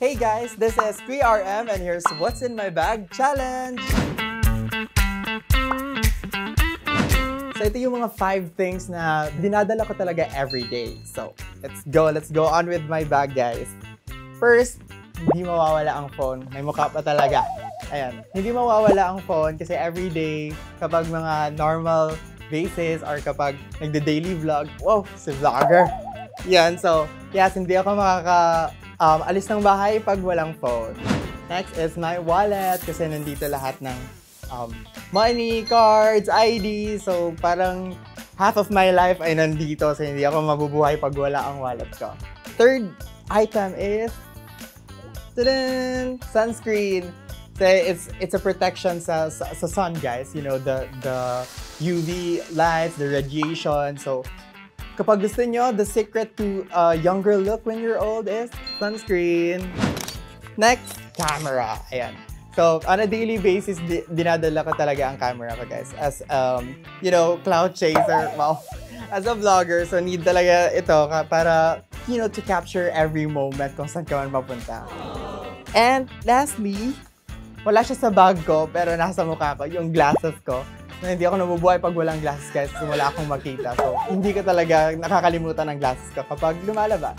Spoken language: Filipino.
Hey guys, this is QRM and here's What's in My Bag Challenge! So ito yung mga 5 things na dinadala ko talaga everyday. So let's go on with my bag guys. First, hindi mawawala ang phone. May mukha pa talaga. Ayan, hindi mawawala ang phone kasi everyday kapag mga normal basis or kapag nagde-daily vlog, wow, si vlogger. Yan, so yes, hindi ako alis ng bahay pag walang phone. Next is my wallet kasi nandito lahat ng money, cards, ID. So parang half of my life ay nandito so hindi ako mabubuhay pag wala ang wallet ko. Third item is sunscreen. So it's a protection sa sun guys, you know, the UV lights, the radiation. So kapag gusto nyo, the secret to a younger look when you're old is sunscreen. Next, camera. Ayan. So, on a daily basis, dinadala ko talaga ang camera ko, guys. As, you know, cloud chaser. Wow. As a vlogger, so need talaga ito para, you know, to capture every moment kung saan ka man mapunta. And lastly, wala siya sa bag ko, pero nasa mukha ko, yung glasses ko. Na hindi ako nabubuhay pag walang glasses guys kasi wala akong makita. So, hindi ka talaga nakakalimutan ng glasses ko kapag lumalabas.